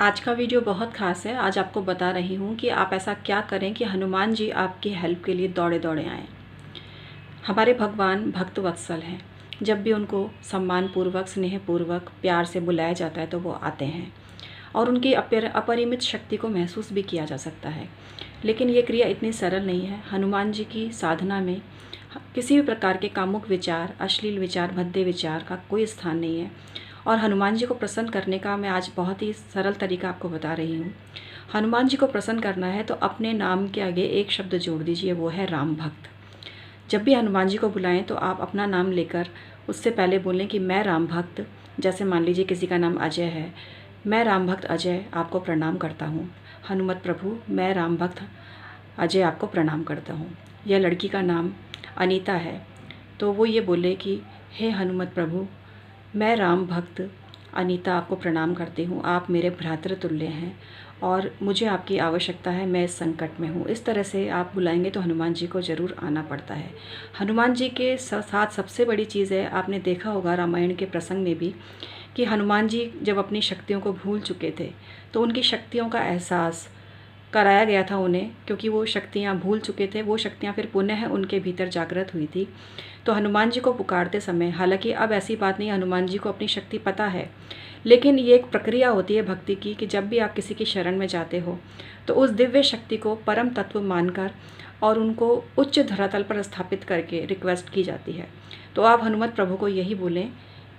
आज का वीडियो बहुत ख़ास है। आज आपको बता रही हूँ कि आप ऐसा क्या करें कि हनुमान जी आपकी हेल्प के लिए दौड़े दौड़े आएँ। हमारे भगवान भक्त वत्सल हैं। जब भी उनको सम्मानपूर्वक, स्नेहपूर्वक, प्यार से बुलाया जाता है तो वो आते हैं और उनकी अपरिमित शक्ति को महसूस भी किया जा सकता है। लेकिन ये क्रिया इतनी सरल नहीं है। हनुमान जी की साधना में किसी भी प्रकार के कामुक विचार, अश्लील विचार, भद्दे विचार का कोई स्थान नहीं है। और हनुमान जी को प्रसन्न करने का मैं आज बहुत ही सरल तरीका आपको बता रही हूँ। हनुमान जी को प्रसन्न करना है तो अपने नाम के आगे एक शब्द जोड़ दीजिए, वो है राम भक्त। जब भी हनुमान जी को बुलाएं तो आप अपना नाम लेकर उससे पहले बोलें कि मैं राम भक्त, जैसे मान लीजिए किसी का नाम अजय है, मैं राम भक्त अजय आपको प्रणाम करता हूँ। हनुमत प्रभु, मैं राम भक्त अजय आपको प्रणाम करता हूँ। यह लड़की का नाम अनीता है तो वो ये बोले कि हे हनुमत प्रभु, मैं राम भक्त अनीता आपको प्रणाम करती हूँ। आप मेरे भ्रातृतुल्य हैं और मुझे आपकी आवश्यकता है, मैं इस संकट में हूँ। इस तरह से आप बुलाएंगे तो हनुमान जी को ज़रूर आना पड़ता है। हनुमान जी के साथ सबसे बड़ी चीज़ है, आपने देखा होगा रामायण के प्रसंग में भी, कि हनुमान जी जब अपनी शक्तियों को भूल चुके थे तो उनकी शक्तियों का एहसास कराया गया था उन्हें, क्योंकि वो शक्तियाँ भूल चुके थे। वो शक्तियाँ फिर पुनः उनके भीतर जागृत हुई थी। तो हनुमान जी को पुकारते समय, हालांकि अब ऐसी बात नहीं, हनुमान जी को अपनी शक्ति पता है, लेकिन ये एक प्रक्रिया होती है भक्ति की कि जब भी आप किसी की शरण में जाते हो तो उस दिव्य शक्ति को परम तत्व मानकर और उनको उच्च धरातल पर स्थापित करके रिक्वेस्ट की जाती है। तो आप हनुमत प्रभु को यही बोलें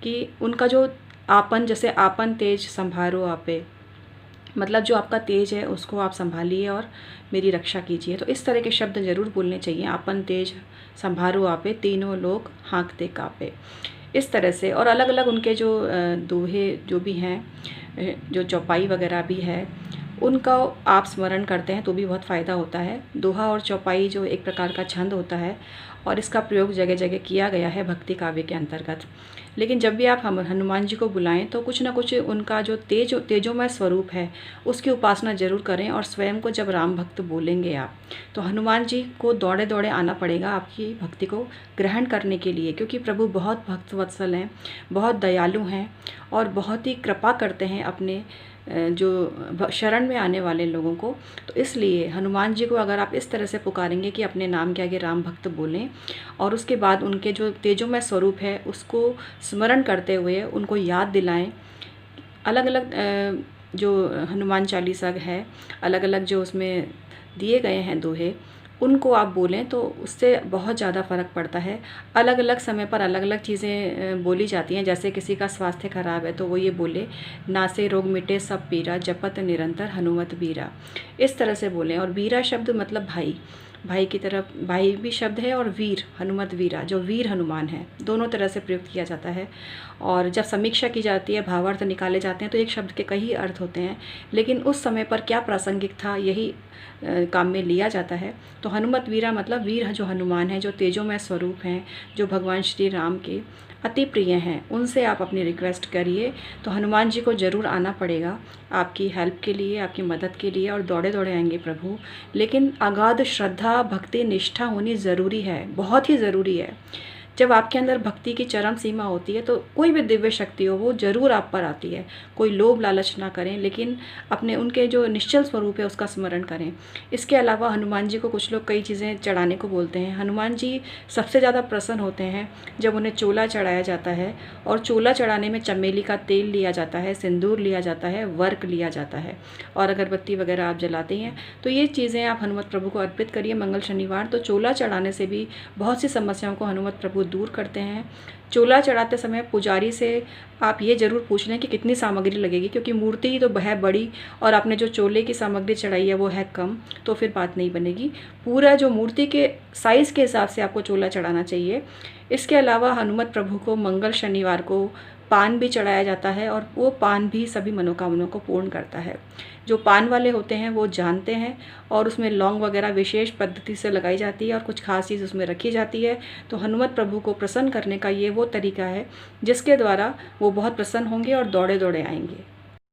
कि उनका जो आपन, जैसे आपन तेज संभारो आपे, मतलब जो आपका तेज है उसको आप संभालिए और मेरी रक्षा कीजिए। तो इस तरह के शब्द ज़रूर बोलने चाहिए। आपन तेज संभारो आपे, तीनों लोग हाँकते कापे, इस तरह से। और अलग अलग उनके जो दोहे जो भी हैं, जो चौपाई वगैरह भी है, उनका आप स्मरण करते हैं तो भी बहुत फ़ायदा होता है। दोहा और चौपाई जो एक प्रकार का छंद होता है और इसका प्रयोग जगह जगह किया गया है भक्ति काव्य के अंतर्गत। लेकिन जब भी आप हनुमान जी को बुलाएं तो कुछ ना कुछ उनका जो तेजोमय स्वरूप है उसकी उपासना जरूर करें। और स्वयं को जब राम भक्त बोलेंगे आप, तो हनुमान जी को दौड़े दौड़े आना पड़ेगा आपकी भक्ति को ग्रहण करने के लिए, क्योंकि प्रभु बहुत भक्त वत्सल हैं, बहुत दयालु हैं और बहुत ही कृपा करते हैं अपने जो शरण में आने वाले लोगों को। तो इसलिए हनुमान जी को अगर आप इस तरह से पुकारेंगे कि अपने नाम के आगे राम भक्त बोलें और उसके बाद उनके जो तेजोमय स्वरूप है उसको स्मरण करते हुए उनको याद दिलाएं। अलग अलग जो हनुमान चालीसा है, अलग अलग जो उसमें दिए गए हैं दोहे, उनको आप बोलें तो उससे बहुत ज़्यादा फ़र्क पड़ता है। अलग अलग समय पर अलग अलग चीज़ें बोली जाती हैं। जैसे किसी का स्वास्थ्य खराब है तो वो ये बोले, नासे रोग मिटे सब पीरा, जपत निरंतर हनुमत बीरा, इस तरह से बोलें। और बीरा शब्द मतलब भाई, भाई की तरफ भाई भी शब्द है, और वीर, हनुमत वीरा, जो वीर हनुमान है, दोनों तरह से प्रयुक्त किया जाता है। और जब समीक्षा की जाती है, भावार्थ निकाले जाते हैं, तो एक शब्द के कई अर्थ होते हैं, लेकिन उस समय पर क्या प्रासंगिक था यही काम में लिया जाता है। तो हनुमत वीरा मतलब वीर जो हनुमान है, जो तेजोमय स्वरूप हैं, जो भगवान श्री राम के अति प्रिय हैं, उनसे आप अपनी रिक्वेस्ट करिए। तो हनुमान जी को ज़रूर आना पड़ेगा आपकी हेल्प के लिए, आपकी मदद के लिए, और दौड़े दौड़े आएंगे प्रभु। लेकिन अगाध श्रद्धा, भक्ति, निष्ठा होनी ज़रूरी है, बहुत ही ज़रूरी है। जब आपके अंदर भक्ति की चरम सीमा होती है तो कोई भी दिव्य शक्ति हो वो ज़रूर आप पर आती है। कोई लोभ लालच ना करें, लेकिन अपने उनके जो निश्चल स्वरूप है उसका स्मरण करें। इसके अलावा हनुमान जी को कुछ लोग कई चीज़ें चढ़ाने को बोलते हैं। हनुमान जी सबसे ज़्यादा प्रसन्न होते हैं जब उन्हें चोला चढ़ाया जाता है, और चोला चढ़ाने में चमेली का तेल लिया जाता है, सिंदूर लिया जाता है, वर्क लिया जाता है, और अगरबत्ती वगैरह आप जलाते हैं। तो ये चीज़ें आप हनुमत प्रभु को अर्पित करिए मंगल शनिवार। तो चोला चढ़ाने से भी बहुत सी समस्याओं को हनुमत प्रभु दूर करते हैं। चोला चढ़ाते समय पुजारी से आप ये ज़रूर पूछ लें कि कितनी सामग्री लगेगी, क्योंकि मूर्ति ही तो है बड़ी और आपने जो चोले की सामग्री चढ़ाई है वो है कम, तो फिर बात नहीं बनेगी। पूरा जो मूर्ति के साइज़ के हिसाब से आपको चोला चढ़ाना चाहिए। इसके अलावा हनुमत प्रभु को मंगल शनिवार को पान भी चढ़ाया जाता है, और वो पान भी सभी मनोकामनाओं को पूर्ण करता है। जो पान वाले होते हैं वो जानते हैं, और उसमें लौंग वगैरह विशेष पद्धति से लगाई जाती है और कुछ खास चीज़ उसमें रखी जाती है। तो हनुमत प्रभु को प्रसन्न करने का ये वो तरीका है जिसके द्वारा वो बहुत प्रसन्न होंगे और दौड़े दौड़े आएंगे।